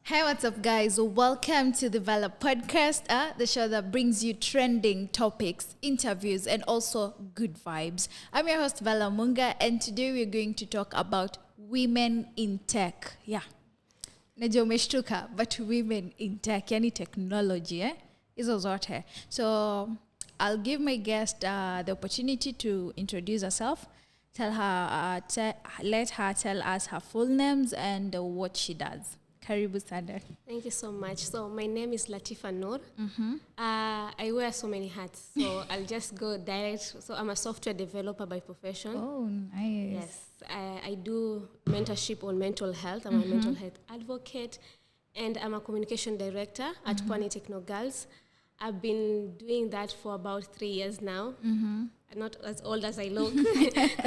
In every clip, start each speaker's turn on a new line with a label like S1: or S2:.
S1: Hey, what's up, guys? Welcome to the Velah podcast, the show that brings you trending topics, interviews, and also good vibes. I'm your host, Velah Munga, and today we're going to talk about women in tech. Yeah. Najua umeshtuka, but women in tech, yani technology, hizo zote. So I'll give my guest the opportunity to introduce herself. Let her tell us her full names and what she does. Karibu sana.
S2: Thank you so much. So my name is Latifa Noor. I wear so many hats, so I'll just go direct. So I'm a software developer by profession.
S1: Oh, nice.
S2: Yes, I do mentorship on mental health. I'm a mental health advocate, and I'm a communication director at Pwani Techno Girls. I've been doing that for about 3 years now. I'm not as old as I look.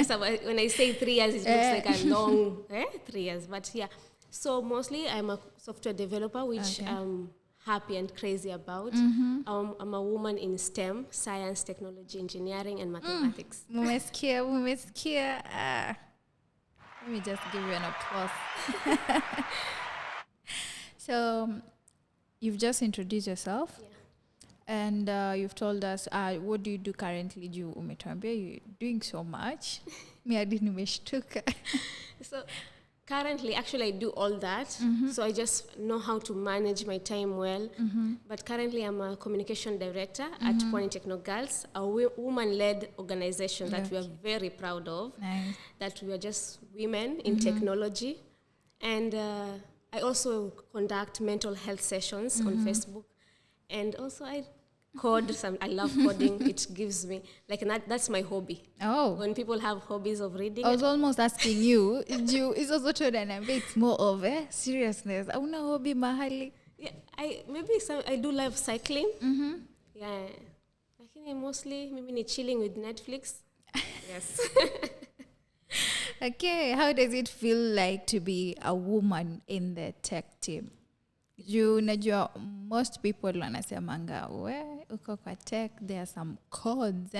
S2: So when I say 3 years, it looks like a long 3 years. But yeah. So mostly I'm a software developer, which I'm happy and crazy about. I'm a woman in STEM, science, technology, engineering, and mathematics.
S1: Mumesikia. Let me just give you an applause. So you've just introduced yourself.
S2: Yeah.
S1: And you've told us, what do you do currently? You're doing so much.
S2: So currently, actually, I do all that. So I just know how to manage my time well. But currently, I'm a communication director at Pwani Techno Girls, a woman-led organization that we are very proud of.
S1: Nice.
S2: That we are just women in technology. And I also conduct mental health sessions on Facebook. And also, I code. I love coding. It gives me, that's my hobby.
S1: Oh.
S2: When people have hobbies of reading.
S1: I was almost asking you, it's also true that it's more of seriousness. Una hobby mahali?
S2: Yeah, I do love cycling. Yeah. Lakini mostly, maybe ni chilling with Netflix. Yes.
S1: Okay, how does it feel like to be a woman in the tech team? Najua most people wanasemanga uko kwa tech, there are some codes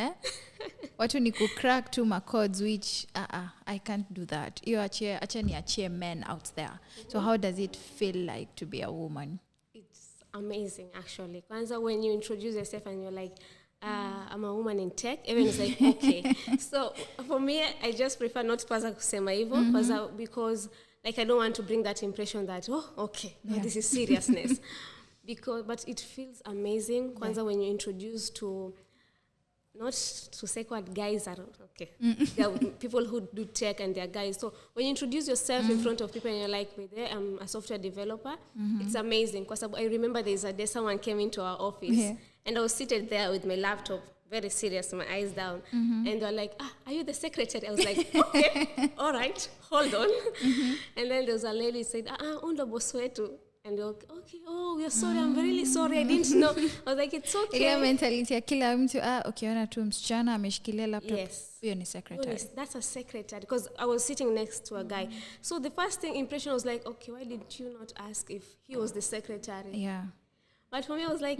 S1: watu ni kucrack tu ma codes, which I can't do that. You acha niachie men out there. So how does it feel like to be a woman?
S2: It's amazing, actually. Kwanza, when you introduce yourself and you're like, I'm a woman in tech, everyone is like, okay. So for me, I just prefer not kwanza kusema hivyo, because I don't want to bring that impression that, this is seriousness. But it feels amazing. Kwanza, when you're introduced to, not to say what guys are, okay. There are people who do tech and they're guys. So when you introduce yourself in front of people and you're like, I'm a software developer, it's amazing. Because I remember there's a day someone came into our office and I was seated there with my laptop, very serious, my eyes down. And they're like, are you the secretary? I was like, okay, all right, hold on. And then there was a lady who said, unda boss wetu. And they're like, okay, we are sorry, I'm really sorry, I didn't know. I was like, it's okay.
S1: Ile mentality ya kila mtu, ukiona tu msichana ameshikilia laptop, huyo ni secretary.
S2: Yes, that's a secretary, because I was sitting next to a guy. So the first impression was like, okay, why did you not ask if he was the secretary?
S1: Yeah.
S2: But for me, I was like,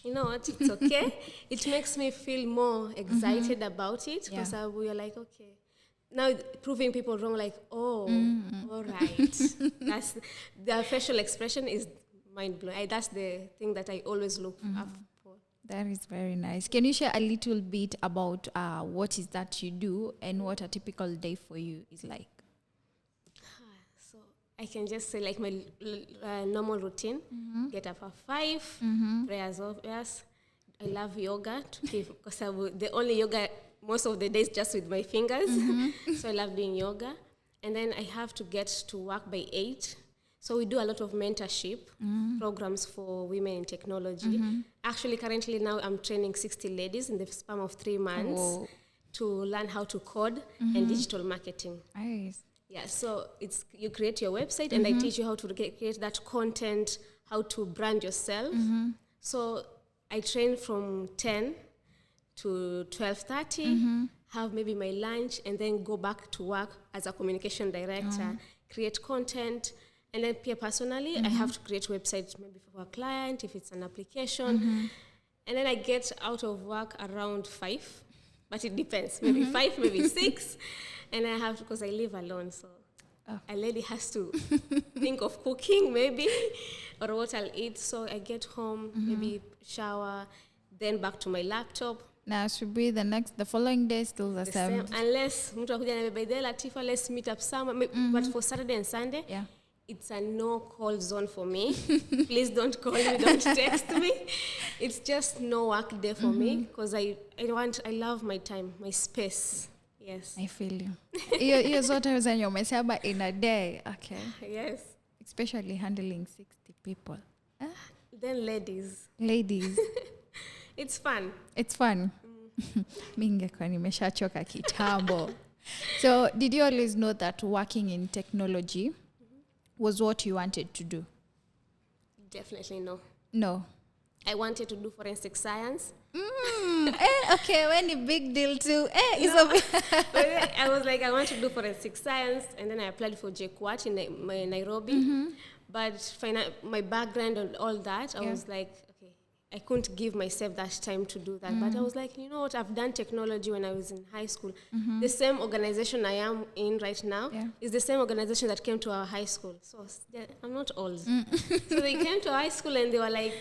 S2: you know what, it's okay. It makes me feel more excited about it, because we are like, okay. Now proving people wrong, like, all right. That's the facial expression is mind-blowing. That's the thing that I always look up for.
S1: That is very nice. Can you share a little bit about what is that you do and what a typical day for you is like?
S2: So I can just say my normal routine. Get up at 5, prayers of yes. I love yoga because the only yoga most of the days just with my fingers. So I love doing yoga. And then I have to get to work by 8. So we do a lot of mentorship programs for women in technology. Actually, currently now I'm training 60 ladies in the span of 3 months to learn how to code and digital marketing.
S1: Nice.
S2: Yeah, so you create your website and I teach you how to create that content, how to brand yourself. So I train from 10 to 12:30, have maybe my lunch, and then go back to work as a communication director, create content, and then personally, I have to create websites maybe for a client, if it's an application, and then I get out of work around 5, but it depends, maybe 5, maybe 6, and I have to, because I live alone, so a lady has to think of cooking maybe, or what I'll eat. So I get home, maybe shower, then back to my laptop.
S1: Now should be the following day still the same.
S2: Unless mtu akuja na by the Latifa, let's meet up somewhere. But for Saturday and Sunday, it's a no call zone for me. Please don't call me, don't text me. It's just no work day for me because I love my time, my space. Yes.
S1: I feel you. You're sort of saying your mesaba in a day. Okay.
S2: Yes.
S1: Especially handling 60 people.
S2: Then ladies. It's fun.
S1: It's fun. Mingekuwa nimeshachoka kitambo. So, did you always know that working in technology was what you wanted to do?
S2: Definitely no.
S1: No.
S2: I wanted to do forensic science.
S1: Okay, when a big deal too.
S2: I was like, I want to do forensic science, and then I applied for JKUAT in Nairobi. But my background and all that, I was like, okay, I couldn't give myself that time to do that. But I was like, you know what, I've done technology when I was in high school. The same organization I am in right now is the same organization that came to our high school. So I'm not old. So they came to high school and they were like,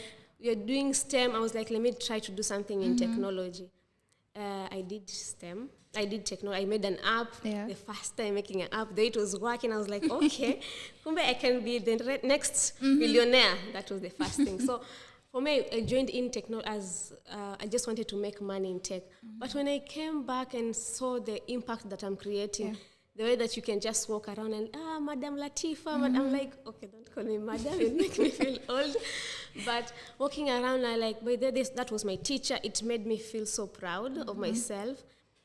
S2: you're doing STEM. I was like, let me try to do something in technology. I did STEM. I did technology. I made an app. The first time making an app, it was working. I was like, okay, I can be the next millionaire. That was the first thing. So for me, I joined in technology as I just wanted to make money in tech. But when I came back and saw the impact that I'm creating, the way that you can just walk around and, Madam Latifa, I'm like, okay, don't call me Madam, it makes me feel old. But walking around, I like, by that was my teacher. It made me feel so proud of myself.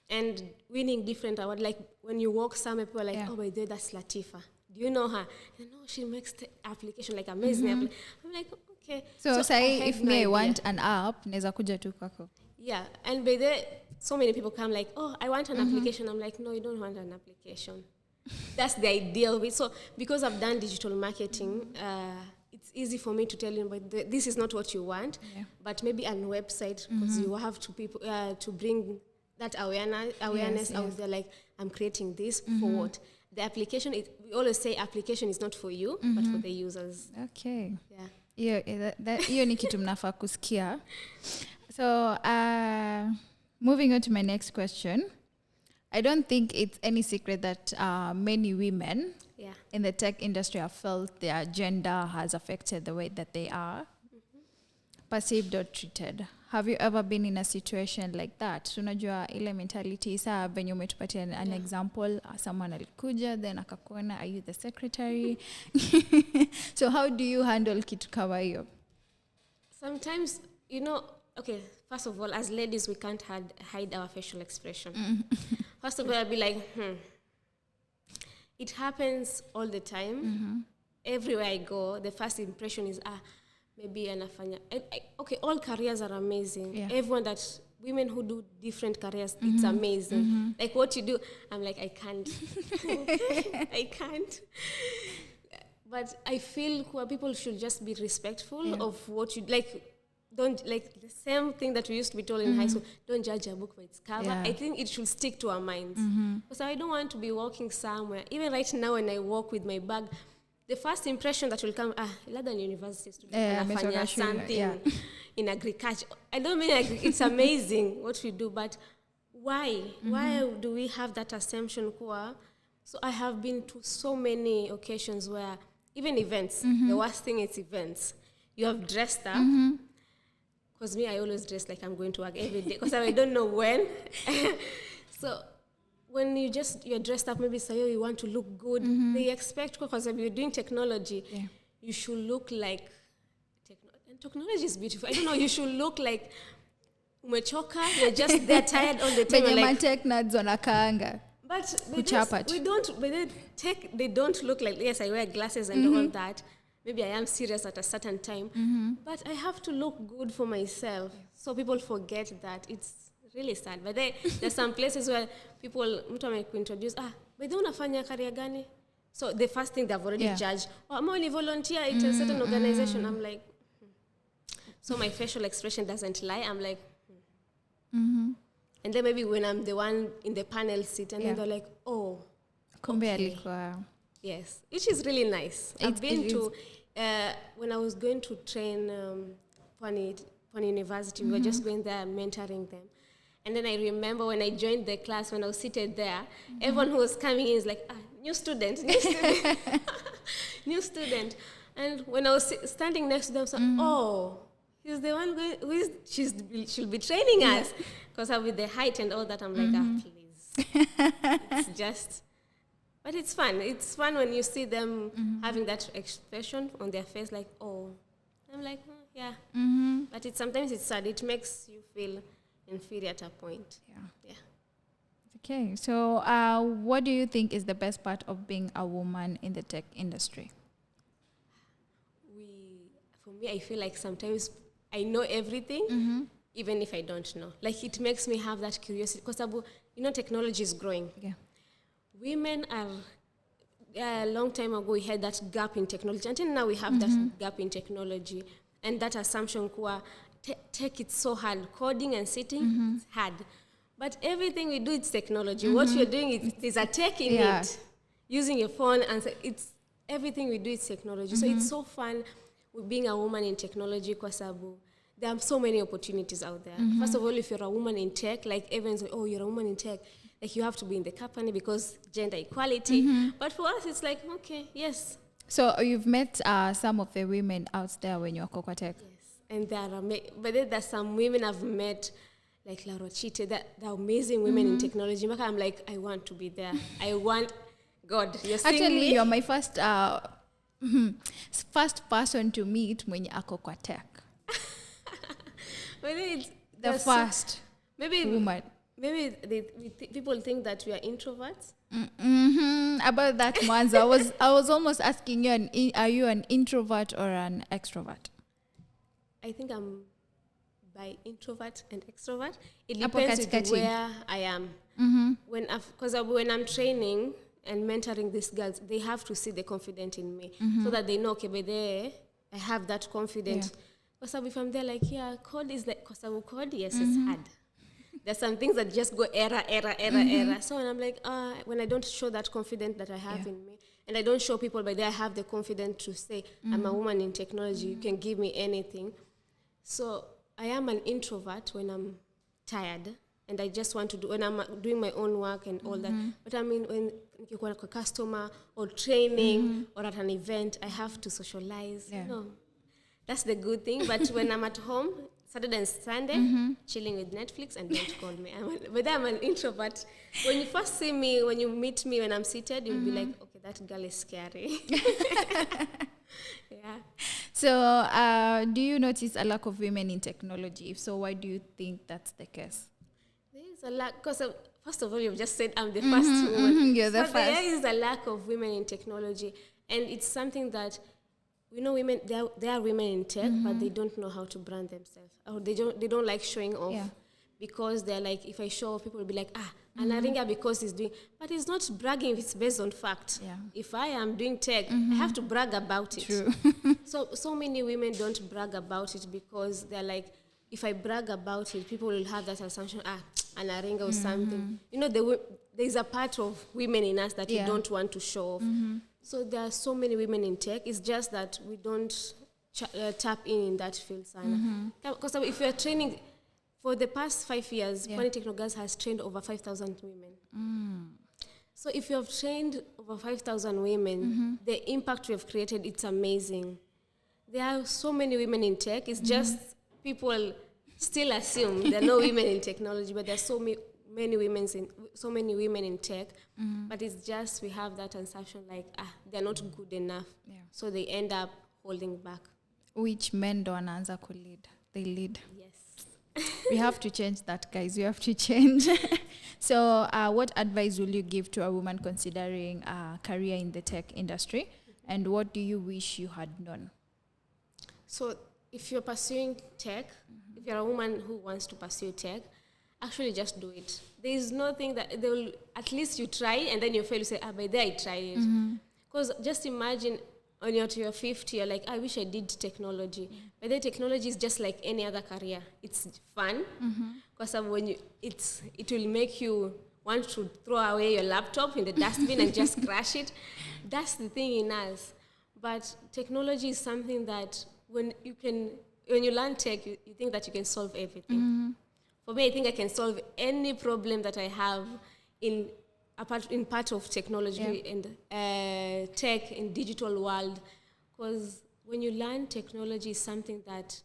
S2: And winning different awards, like when you walk somewhere, people are like, oh, by the way, that's Latifa. Do you know her? And no, she makes the application like amazing. I'm like, okay.
S1: So say if I want an app, neza kuja tu kwako.
S2: Yeah, and by the so many people come like, oh, I want an application. I'm like, no, you don't want an application. That's the idea of it. So because I've done digital marketing, it's easy for me to tell you, but this is not what you want. But maybe on a website, because you have to people to bring that awareness out there. Like, I'm creating this for what? The application, we always say application is not for you, but for the users.
S1: Okay. Yeah. Hiyo ni kitu mnafaa kusikia. So, moving on to my next question. I don't think it's any secret that many women in the tech industry have felt their gender has affected the way that they are perceived or treated. Have you ever been in a situation like that? Tunajua ile mentality saa venye umetupatia an example, someone alikuja then akakuona, are you the secretary? So how do you handle kitu kama hiyo?
S2: Sometimes, okay, first of all, as ladies, we can't hide our facial expression. First of all, I'll be like, It happens all the time. Everywhere I go, the first impression is, maybe anafanya. Okay, all careers are amazing. Everyone women who do different careers, it's amazing. Like what you do, I'm like, I can't. I can't. But I feel people should just be respectful of what you like. Don't like the same thing that we used to be told in high school. Don't judge a book by its cover. I think it should stick to our minds. Because I don't want to be walking somewhere. Even right now when I walk with my bag, the first impression that will come, London University student, something in agriculture. I don't mean it's amazing what we do, but why? Why do we have that assumption? So I have been to so many occasions where, even events, the worst thing is events. You have dressed up. Because me, I always dress like I'm going to work every day because I don't know when. So when you're dressed up, maybe say, you want to look good. They expect, because if you're doing technology, you should look like, and technology is beautiful. I don't know, you should look like umechoka, you're just there tired all the time. But they don't look like, yes, I wear glasses and all that. Maybe I am serious at a certain time, but I have to look good for myself. So people forget that. It's really sad. But there's some places where people, mtu amekuintroduce, but they unafanya career gani? So the first thing they've already judged, I'm only volunteer at a certain organization. I'm like, so my facial expression doesn't lie. I'm like, And then maybe when I'm the one in the panel seat, and then they're like, oh,
S1: okay. Yes,
S2: which is really nice. I've been to, when I was going to train Pwani University, we were just going there mentoring them. And then I remember when I joined the class, when I was seated there, everyone who was coming in is like, new student. New student. And when I was standing next to them, so, oh, he's the one going, she'll be training us. Because I'm with the height and all that, I'm like, please. It's just, but it's fun. It's fun when you see them having that expression on their face, like, oh. I'm like, yeah. But sometimes it's sad. It makes you feel inferior at a point. Yeah.
S1: Okay. So what do you think is the best part of being a woman in the tech industry?
S2: For me, I feel like sometimes I know everything, even if I don't know. Like, it makes me have that curiosity. Because, technology is growing. Yeah. Women are... a long time ago, we had that gap in technology. Until now, we have that gap in technology. And that assumption, tech it's so hard. Coding and sitting, it's hard. But everything we do, it's technology. What you're doing, is a tech in it. Using your phone, and it's everything we do, it's technology. So it's so fun with being a woman in technology, because there are so many opportunities out there. First of all, if you're a woman in tech, like everyone's like, oh, you're a woman in tech. Like, you have to be in the company because gender equality. But for us, it's like, okay, yes. So
S1: you've met some of the women out there when you're Kokwa Tech?
S2: Yes. And but then there's some women I've met, like Laura Chite, they're amazing women in technology. I'm like, I want to be there. I want, God, you're seeing
S1: Actually,
S2: me?
S1: You're my first person to meet when you're Kokwa Tech.
S2: It's
S1: the first woman.
S2: Maybe people think that we are introverts.
S1: About that once, I was almost asking you, are you an introvert or an extrovert?
S2: I think I'm by introvert and extrovert. It depends on where I am. Because when I'm training and mentoring these girls, they have to see the confidence in me, so that they know, okay, by there, I have that confidence. Because if I'm there, like, code is like, because code, yes, it's hard. There's some things that just go error. So when I'm like, when I don't show that confidence that I have in me, and I don't show people, but there I have the confidence to say, I'm a woman in technology, you can give me anything. So I am an introvert when I'm tired, and I just want to do, when I'm doing my own work and all that. But I mean, when you're a customer or training or at an event, I have to socialize. That's the good thing. But when I'm at home, Saturday and Sunday, chilling with Netflix, and don't call me. But I'm an introvert. When you first see me, when you meet me when I'm seated, you'll be like, okay, that girl is scary.
S1: So do you notice a lack of women in technology? If so, why do you think that's the case?
S2: There is a lack, because first of all, you've just said I'm the first woman.
S1: You're the first.
S2: There is a lack of women in technology. And it's something that, women, there are women in tech, but they don't know how to brand themselves. Or they don't like showing off. Because they're like, if I show off, people will be like, Anaringa because he's doing. But it's not bragging if it's based on fact. If I am doing tech, I have to brag about it.
S1: True.
S2: So many women don't brag about it because they're like, if I brag about it, people will have that assumption, Anaringa or something. There's a part of women in us that we don't want to show off. So there are so many women in tech. It's just that we don't tap in that field, Sana. Because if you're training, for the past 5 years, Pwani Techno Girls has trained over 5,000 women. So if you have trained over 5,000 women, the impact we have created, it's amazing. There are so many women in tech. It's just people still assume there are no women in technology, but there are so many women in tech. But it's just we have that assumption like, they're not good enough. So they end up holding back.
S1: Which men don't answer could lead. They lead.
S2: Yes.
S1: We have to change that, guys. We have to change. So what advice will you give to a woman considering a career in the tech industry? And what do you wish you had known?
S2: So if you're pursuing tech, if you're a woman who wants to pursue tech, actually just do it. There is nothing that they will, at least you try and then you fail, you say, by there I tried it. Because just imagine when you're to your 50, you're like, I wish I did technology. But then technology is just like any other career. It's fun because it will make you want to throw away your laptop in the dustbin and just crash it. That's the thing in us. But technology is something that when you learn tech, you think that you can solve everything. For me, I think I can solve any problem that I have in part of technology and tech in digital world. Because when you learn technology is something that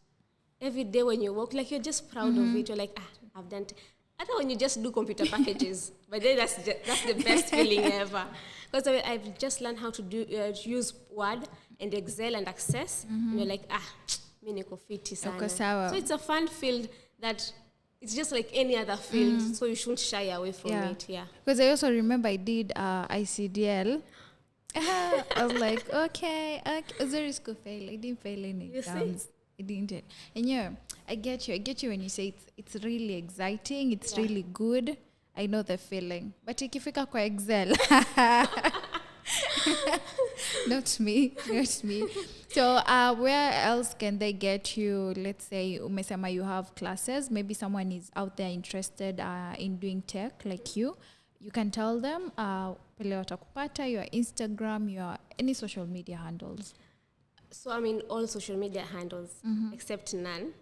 S2: every day when you work, like you're just proud of it. You're like, I've done I thought when you just do computer packages, but then that's the best feeling ever. Because I've just learned how to use Word and Excel and Access. And you're like, mi niko fiti sana. So it's a fun field that it's just like any other field. So you shouldn't shy away from it. Yeah.
S1: Because I also remember I did ICDL. I was like, okay. Zero school fail. I didn't fail any exams. I didn't. And I get you when you say it's really exciting, it's really good. I know the feeling. But ikifika kwa Excel. Not me. So where else can they get you? Let's say umesema you have classes. Maybe someone is out there interested in doing tech like you. You can tell them pele watakupata, your Instagram, your any social media handles.
S2: So I'm in all social media handles, except none.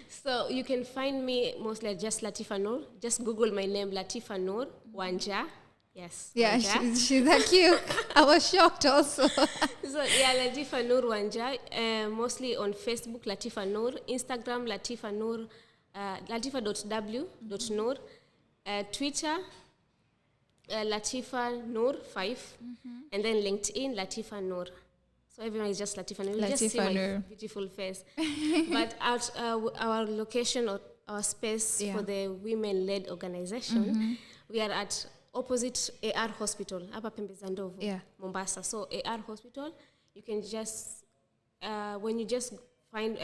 S2: So you can find me mostly just Latifa Noor. Just Google my name, Latifa Noor Wanja. Yes.
S1: Yeah, she's that cute. I was shocked also.
S2: So Latifa Noor Wanja. Mostly on Facebook, Latifa Noor. Instagram, Latifa Noor. Latifa.w.noor. Twitter, Latifa Noor 5. And then LinkedIn, Latifa Noor. So everyone is just Latifa Noor. You just see my beautiful face. But our location or our space for the women-led organization, we are at opposite AR Hospital, hapa Pembezandovu, Mombasa. So AR Hospital, you can just, when you just find,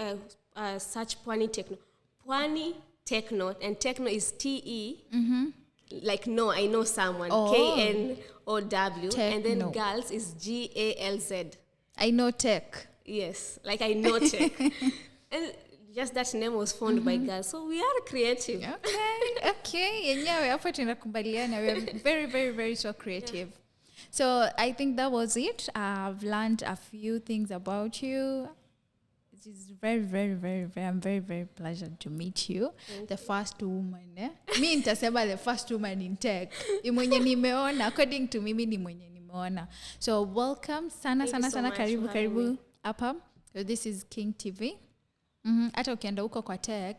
S2: search Pwani Techno, and Techno is T-E, like no, I know someone, K-N-O-W, and then girls is G-A-L-Z.
S1: I know tech.
S2: Yes, like I know tech. And just that name was found by girls. So we are creative. Okay. And yeah, we are very, very, very so creative. So I think that was it. I've learned a few things about you. It is very, very, very, very, I'm very, very pleasant to meet you. The first woman. Me nitasema the first woman in tech. Mwenye nimeona, according to mimi ni mwenye nimeona. So welcome sana karibu hapa. So this is KingTv. Hata ukienda huko kwa tech,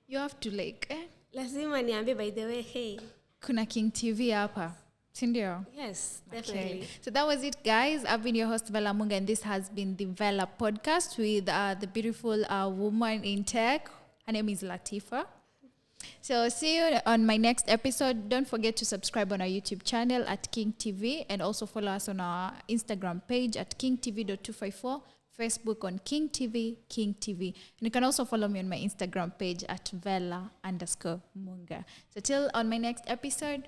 S2: you have to like lazima niambie by the way, hey,
S1: kuna KingTv hapa. Sindio?
S2: Yes, definitely.
S1: Okay. So that was it, guys. I've been your host, Velah Munga, and this has been the Velah podcast with the beautiful woman in tech. Her name is Latifa. So see you on my next episode. Don't forget to subscribe on our YouTube channel at KingTv, and also follow us on our Instagram page at KingTv.254, Facebook on KingTv. And you can also follow me on my Instagram page at Velah_Munga. So till on my next episode,